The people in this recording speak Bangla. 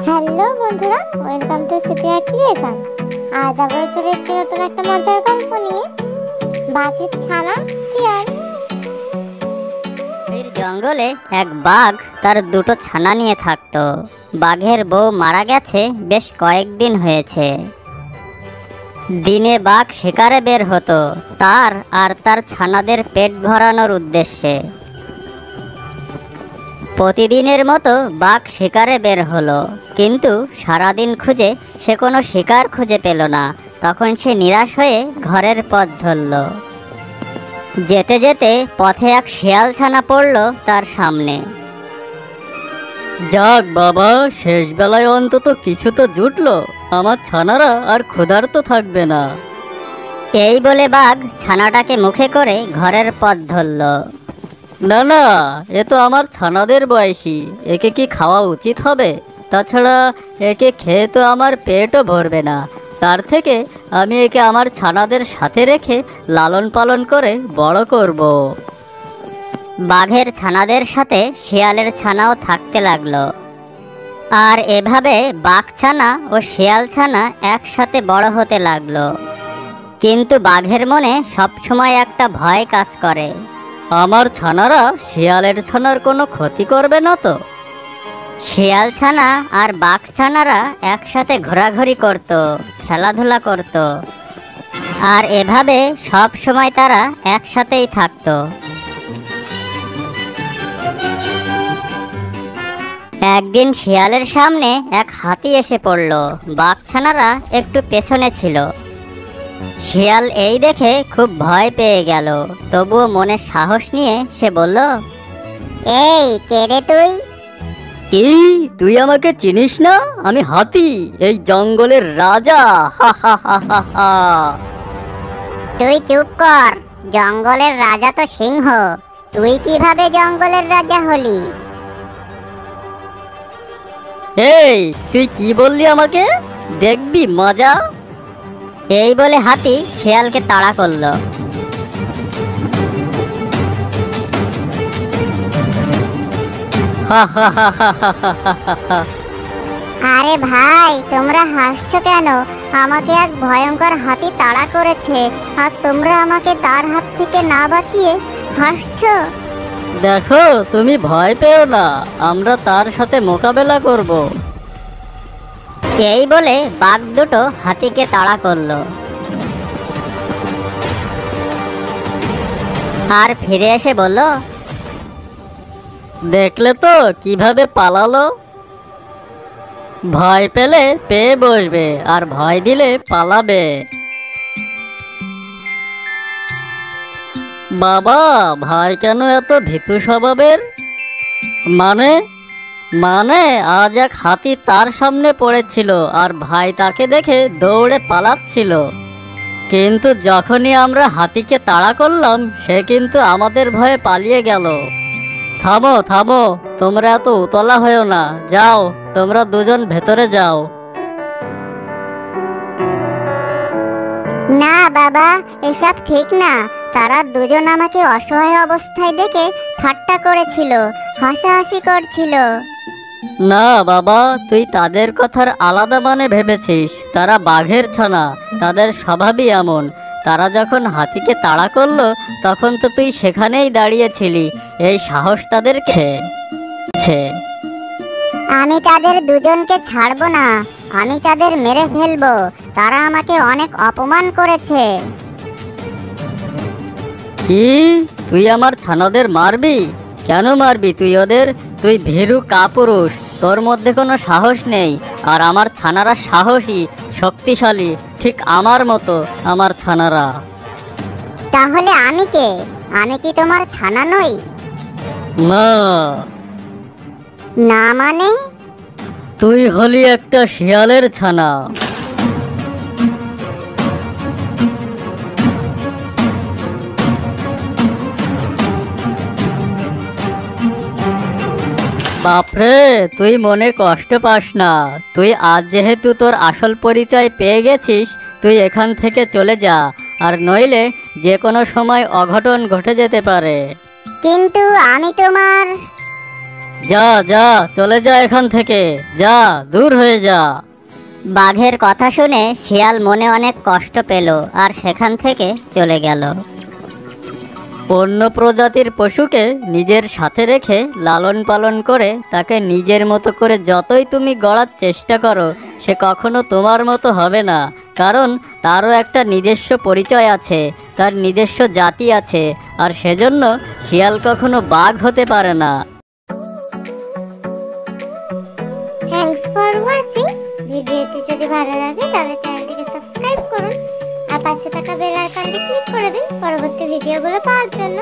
হ্যালো বন্ধুরা, ওয়েলকাম টু সিতিয়া ক্রিয়েশন। আজ আবার চলে এসেছি নতুন একটা মজার গল্প নিয়ে। বাঘের ছানা শিয়াল। জঙ্গলে এক বাঘ তার দুটো ছানা নিয়ে থাকতো। বাঘের বউ মারা গেছে, বেশ কয়েকদিন হয়েছে। দিনে বাঘ শিকারে বের হতো তার আর তার ছানাদের পেট ভরানোর উদ্দেশ্যে। প্রতিদিনের মতো বাঘ শিকারে বের হলো, কিন্তু সারাদিন খুঁজে সে কোনো শিকার খুঁজে পেল না। তখন সে নিরাশ হয়ে ঘরের পথ ধরল। যেতে যেতে পথে এক শিয়াল ছানা পড়ল তার সামনে। যাক বাবা, শেষ বেলায় অন্তত কিছু তো জুটলো। আমার ছানারা আর ক্ষুধার্ত থাকবে না। এই বলে বাঘ ছানাটাকে মুখে করে ঘরের পথ ধরল। না না, এ তো আমার ছানাদের বয়সী, একে কি খাওয়া উচিত হবে? তাছাড়া একে খেয়ে তো আমার পেটও ভরবে না। তার থেকে আমি একে আমার ছানাদের সাথে রেখে লালন পালন করে বড় করব। বাঘের ছানাদের সাথে শিয়ালের ছানাও থাকতে লাগলো। আর এভাবে বাঘ ছানা ও শিয়াল ছানা একসাথে বড় হতে লাগলো। কিন্তু বাঘের মনে সবসময় একটা ভয় কাজ করে। আমার ছানারা শিয়ালের ছানার কোনো ক্ষতি করবে না তো? শিয়াল ছানা আর বাঘ ছানারা একসাথে ঘোরাঘুরি করত, খেলাধুলা করত, আর এভাবে সব সময় তারা একসাথেই থাকতো। একদিন শিয়ালের সামনে এক হাতি এসে পড়ল। বাঘ ছানারা একটু পেছনে ছিল। শিয়াল এই দেখে খুব ভয় পেয়ে গেল, তবুও মনে সাহস নিয়ে সে বলল, এই কে রে তুই? কি, তুই আমাকে চিনিস না? আমি হাতি, এই জঙ্গলের রাজা। হা হা হা হা হা। তুই চুপ কর, জঙ্গলের রাজা তো সিংহ। তুই কিভাবে জঙ্গলের রাজা হলি? এই, তুই কি বললি আমাকে? দেখবি মজা। এই বলে হাতি শিয়ালকে তাড়া করলো। হা হা হা হা হা হা হা হা। আরে ভাই, তোমরা হাসছো কেন? আমাকে এক ভয়ঙ্কর হাতি তাড়া করেছে, আর তোমরা আমাকে তার হাত থেকে না বাঁচিয়ে হাসছো। দেখো, তুমি ভয় পেও না, আমরা তার সাথে মোকাবেলা করব। এই বলে বাঘ দুটো হাতিকে তাড়া করলো। আর ফিরে এসে বলল, দেখলে তো কিভাবে পালালো? ভয় পেলে পেয়ে বসবে, আর ভয় দিলে পালাবে। বাবা, ভাই কেন এত ভীতু স্বভাবের? মানে মানে আজ এক হাতি তার সামনে পড়েছিল, আর ভাই তাকে দেখে দৌড়ে পালাচ্ছিল। কিন্তু যখনই আমরা হাতিকে তাড়া করলাম, সে কিন্তু আমাদের ভয়ে পালিয়ে গেল। থামো থামো, তোমরা এত উতলা হয়েও না। যাও, তোমরা দুজন ভেতরে যাও। না বাবা, এসব ঠিক না। তারা দুজন আমাকে অসহায় অবস্থায় দেখে ঠাট্টা করেছিল, হাসাহাসি করছিল। না বাবা, তুই তাদের কথার আলাদা মানে ভেবেছিস। তারা বাঘের ছানা, তাদের স্বভাবই এমন। তারা যখন হাতিকে তাড়া করলো, তখন তো তুই সেখানেই দাঁড়িয়েছিলি। এই সাহস তাদের ছে। আমি তাদের দুজনকে ছাড়বো না, আমি তাদের মেরে ফেলবো। তারা আমাকে অনেক অপমান করেছে। কি, তুই আমার ছানাদের মারবি? কেন মারবি তুই ওদের? তুই ভীরু কাপুরুষ, তোর মধ্যে কোনো সাহস নেই। আর আমার ছানারা সাহসী, শক্তিশালী, ঠিক আমার মতো। আমার ছানারা। তাহলে আমি কে? আমি কি তোমার ছানা নই? না, না মানে? তুই হলি একটা শিয়ালের ছানা। বাপরে, তুই মনে কষ্ট পাস না। তুই আজ যেহেতু তোর আসল পরিচয় পেয়ে গেছিস, তুই এখান থেকে চলে যা, আর নইলে যে কোনো সময় অঘটন ঘটে যেতে পারে। কিন্তু আমি তোমার যা যা, চলে যা এখান থেকে, যা, দূর হয়ে যা। বাঘের কথা শুনে শিয়াল মনে অনেক কষ্ট পেল আর সেখান থেকে চলে গেল। অন্য প্রজাতির পশুকে নিজের সাথে রেখে লালন পালন করে তাকে নিজের মতো করে যতই তুমি গড়ার চেষ্টা করো, সে কখনো তোমার মতো হবে না। কারণ তারও একটা নিজস্ব পরিচয় আছে, তার নিজস্ব জাতি আছে, আর সেজন্য শিয়াল কখনো বাঘ হতে পারে না। Thanks for watching. ভিডিওটি যদি ভালো লাগে তাহলে চ্যানেলটিকে সাবস্ক্রাইব করুন আর পাশে থাকা বেল আইকনটি ক্লিক করে দিন পরবর্তী ভিডিওগুলো পাওয়ার জন্য।